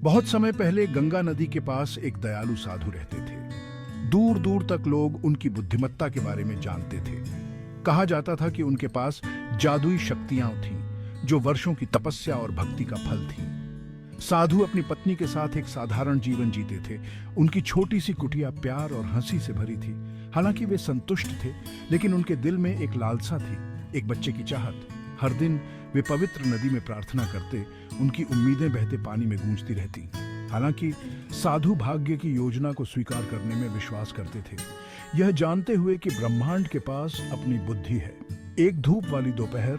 बहुत समय पहले गंगा नदी के पास एक दयालु साधु रहते थे। दूर दूर तक लोग उनकी बुद्धिमत्ता के बारे में जानते थे। कहा जाता था कि उनके पास जादुई शक्तियां थीं जो वर्षों की तपस्या और भक्ति का फल थीं। साधु अपनी पत्नी के साथ एक साधारण जीवन जीते थे। उनकी छोटी सी कुटिया प्यार और हंसी से भरी थी। हालांकि वे संतुष्ट थे, लेकिन उनके दिल में एक लालसा थी, एक बच्चे की चाहत। हर दिन वे पवित्र नदी में प्रार्थना करते, उनकी उम्मीदें बहते पानी में गूंजती रहती। हालांकि साधु भाग्य की योजना को स्वीकार करने में विश्वास करते थे, यह जानते हुए कि ब्रह्मांड के पास अपनी बुद्धि है। एक धूप वाली दोपहर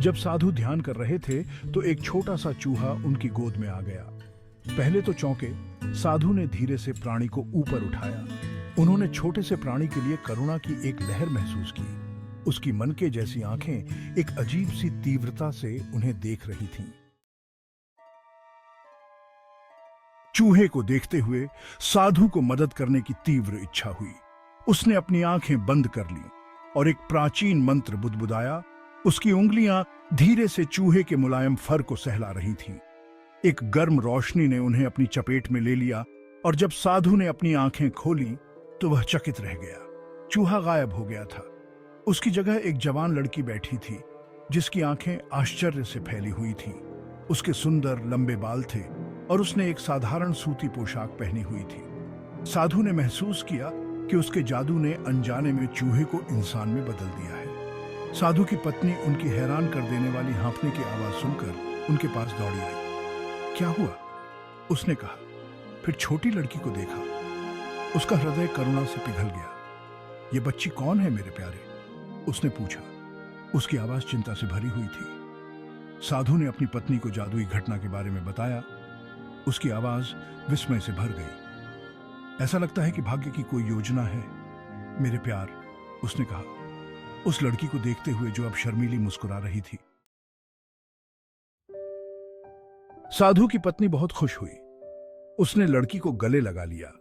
जब साधु ध्यान कर रहे थे तो एक छोटा सा चूहा उनकी गोद में आ गया। पहले तो चौंके, साधु ने धीरे से प्राणी को ऊपर उठाया। उन्होंने छोटे से प्राणी के लिए करुणा की एक लहर महसूस की। उसकी मनके जैसी आंखें एक अजीब सी तीव्रता से उन्हें देख रही थीं। चूहे को देखते हुए साधु को मदद करने की तीव्र इच्छा हुई। उसने अपनी आंखें बंद कर लीं और एक प्राचीन मंत्र बुदबुदाया। उसकी उंगलियां धीरे से चूहे के मुलायम फर को सहला रही थीं। एक गर्म रोशनी ने उन्हें अपनी चपेट में ले लिया और जब साधु ने अपनी आंखें खोली तो वह चकित रह गया। चूहा गायब हो गया था। उसकी जगह एक जवान लड़की बैठी थी जिसकी आंखें आश्चर्य से फैली हुई थीं। उसके सुंदर लंबे बाल थे और उसने एक साधारण सूती पोशाक पहनी हुई थी। साधु ने महसूस किया कि उसके जादू ने अनजाने में चूहे को इंसान में बदल दिया है। साधु की पत्नी उनकी हैरान कर देने वाली हाँफने की आवाज सुनकर उनके पास दौड़ी आई। क्या हुआ? उसने कहा। फिर छोटी लड़की को देखा। उसका हृदय करुणा से पिघल गया। ये बच्ची कौन है मेरे प्यारे? उसने पूछा। उसकी आवाज चिंता से भरी हुई थी। साधु ने अपनी पत्नी को जादुई घटना के बारे में बताया। उसकी आवाज विस्मय से भर गई। ऐसा लगता है कि भाग्य की कोई योजना है मेरे प्यार, उसने कहा, उस लड़की को देखते हुए जो अब शर्मीली मुस्कुरा रही थी। साधु की पत्नी बहुत खुश हुई। उसने लड़की को गले लगा लिया।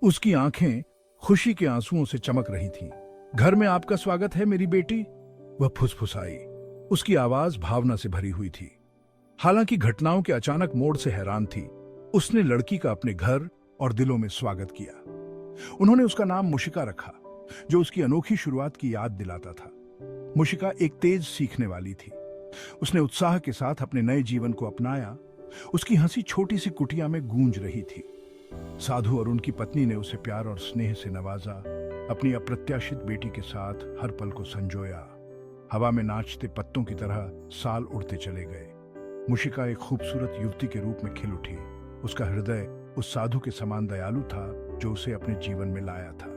उसकी आंखें खुशी के आंसुओं से चमक रही थीं। घर में आपका स्वागत है मेरी बेटी, वह फुसफुसाई। उसकी आवाज भावना से भरी हुई थी। हालांकि घटनाओं के अचानक मोड़ से हैरान थी, उसने लड़की का अपने घर और दिलों में स्वागत किया। उन्होंने उसका नाम मुशिका रखा, जो उसकी अनोखी शुरुआत की याद दिलाता था। मुशिका एक तेज सीखने वाली थी। उसने उत्साह के साथ अपने नए जीवन को अपनाया। उसकी हंसी छोटी सी कुटिया में गूंज रही थी। साधु और उनकी पत्नी ने उसे प्यार और स्नेह से नवाजा, अपनी अप्रत्याशित बेटी के साथ हर पल को संजोया। हवा में नाचते पत्तों की तरह साल उड़ते चले गए। मुशिका एक खूबसूरत युवती के रूप में खिल उठी। उसका हृदय उस साधु के समान दयालु था जो उसे अपने जीवन में लाया था।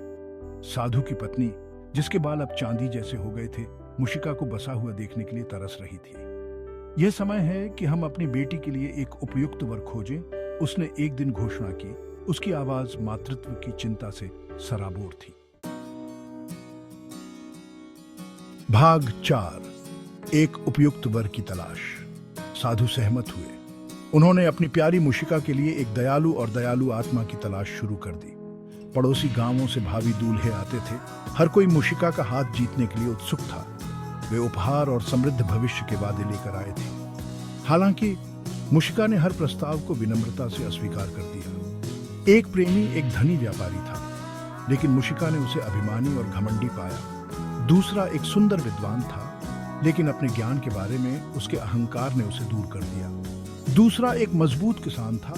साधु की पत्नी, जिसके बाल अब चांदी जैसे हो गए थे, मुशिका को बसा हुआ देखने के लिए तरस रही थी। यह समय है कि हम अपनी बेटी के लिए एक उपयुक्त वर खोजें, उसने एक दिन घोषणा की। उसकी आवाज मातृत्व की चिंता से सराबोर थी। भाग 4, एक उपयुक्त वर की तलाश। साधु सहमत हुए। उन्होंने अपनी प्यारी मुशिका के लिए एक दयालु और दयालु आत्मा की तलाश शुरू कर दी। पड़ोसी गांवों से भावी दूल्हे आते थे। हर कोई मुशिका का हाथ जीतने के लिए उत्सुक था। वे उपहार और समृद्ध भविष्य के वादे लेकर आए थे। हालांकि मुशिका ने हर प्रस्ताव को विनम्रता से अस्वीकार कर दिया। एक प्रेमी एक धनी व्यापारी था, लेकिन मुशिका ने उसे अभिमानी और घमंडी पाया। दूसरा एक सुंदर विद्वान था, लेकिन अपने ज्ञान के बारे में उसके अहंकार ने उसे दूर कर दिया। दूसरा एक मजबूत किसान था,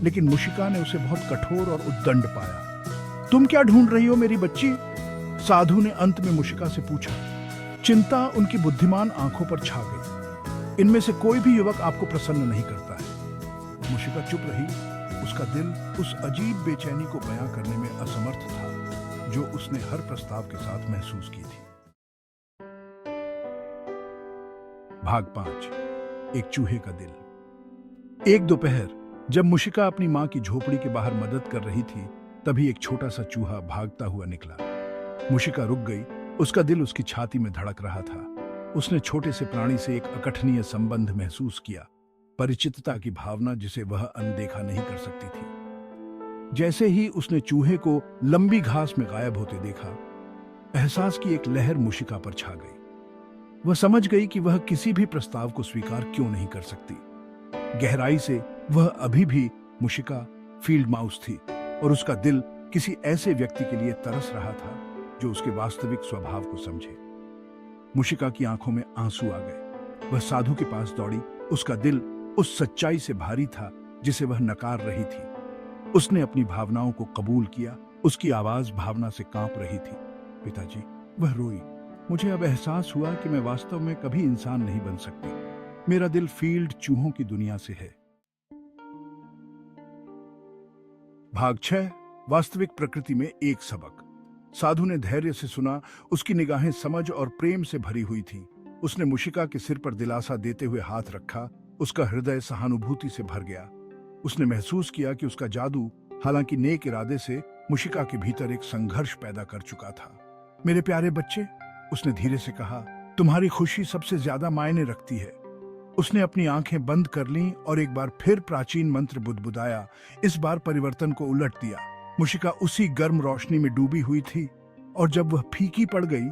लेकिन मुशिका ने उसे बहुत कठोर और उद्दंड पाया। तुम क्या ढूंढ रही हो मेरी बच्ची? साधु ने अंत में मुशिका से पूछा। चिंता उनकी बुद्धिमान आंखों पर छा गई। इनमें से कोई भी युवक आपको प्रसन्न नहीं करता है। मुशिका चुप रही। उसका दिल उस अजीब बेचैनी को बयां करने में असमर्थ था जो उसने हर प्रस्ताव के साथ महसूस की थी। भाग 5, एक चूहे का दिल। एक दोपहर जब मुशिका अपनी मां की झोपड़ी के बाहर मदद कर रही थी, तभी एक छोटा सा चूहा भागता हुआ निकला। मुशिका रुक गई। उसका दिल उसकी छाती में धड़क रहा था। उसने छोटे से प्राणी से एक अकठनीय संबंध महसूस किया, परिचितता की भावना जिसे वह अनदेखा नहीं कर सकती थी। जैसे ही उसने चूहे को लंबी घास में गायब होते देखा, एहसास की एक लहर मुशिका पर छा गई। वह समझ गई कि वह किसी भी प्रस्ताव को स्वीकार क्यों नहीं कर सकती। गहराई से वह अभी भी मुशिका फील्ड माउस थी और उसका दिल किसी ऐसे व्यक्ति के लिए तरस रहा था जो उसके वास्तविक स्वभाव को समझे। मुशिका की आंखों में आंसू आ गए। वह साधु के पास दौड़ी। उसका दिल उस सच्चाई से भारी था जिसे वह नकार रही थी। उसने अपनी भावनाओं को कबूल किया। उसकी आवाज भावना से कांप रही थी। पिताजी, वह रोई। मुझे अब एहसास हुआ कि मैं वास्तव में कभी इंसान नहीं बन सकती। मेरा दिल फील्ड चूहों की दुनिया से है। भाग 6, वास्तविक प्रकृति में एक सबक। साधु ने धैर्य से सुना। उसकी निगाहें समझ और प्रेम से भरी हुई थीं। उसने मुशिका के सिर पर दिलासा देते हुए हाथ रखा। उसका हृदय सहानुभूति से भर गया। उसने महसूस किया कि उसका जादू, हालांकि नेक इरादे से, मुशिका के भीतर एक संघर्ष पैदा कर चुका था। मेरे प्यारे बच्चे, उसने धीरे से कहा, तुम्हारी खुशी सबसे ज्यादा मायने रखती है। उसने अपनी आंखें बंद कर लीं और एक बार फिर प्राचीन मंत्र बुदबुदाया। इस बार परिवर्तन को उलट दिया। मुशिका उसी गर्म रोशनी में डूबी हुई थी और जब वह फीकी पड़ गई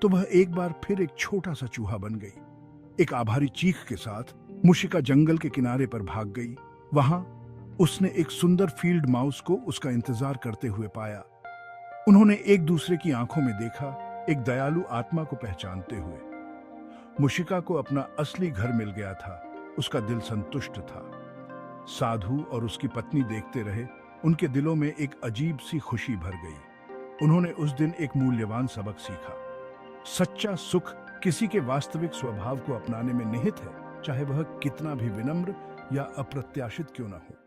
तो वह एक बार फिर एक छोटा सा चूहा बन गई। एक आभारी चीख के साथ मुशिका जंगल के किनारे पर भाग गई। वहां उसने एक सुंदर फील्ड माउस को उसका इंतजार करते हुए पाया। उन्होंने एक दूसरे की आंखों में देखा, एक दयालु आत्मा को पहचानते हुए। मुशिका को अपना असली घर मिल गया था। उसका दिल संतुष्ट था। साधु और उसकी पत्नी देखते रहे। उनके दिलों में एक अजीब सी खुशी भर गई। उन्होंने उस दिन एक मूल्यवान सबक सीखा। सच्चा सुख किसी के वास्तविक स्वभाव को अपनाने में निहित है, चाहे वह कितना भी विनम्र या अप्रत्याशित क्यों न हो।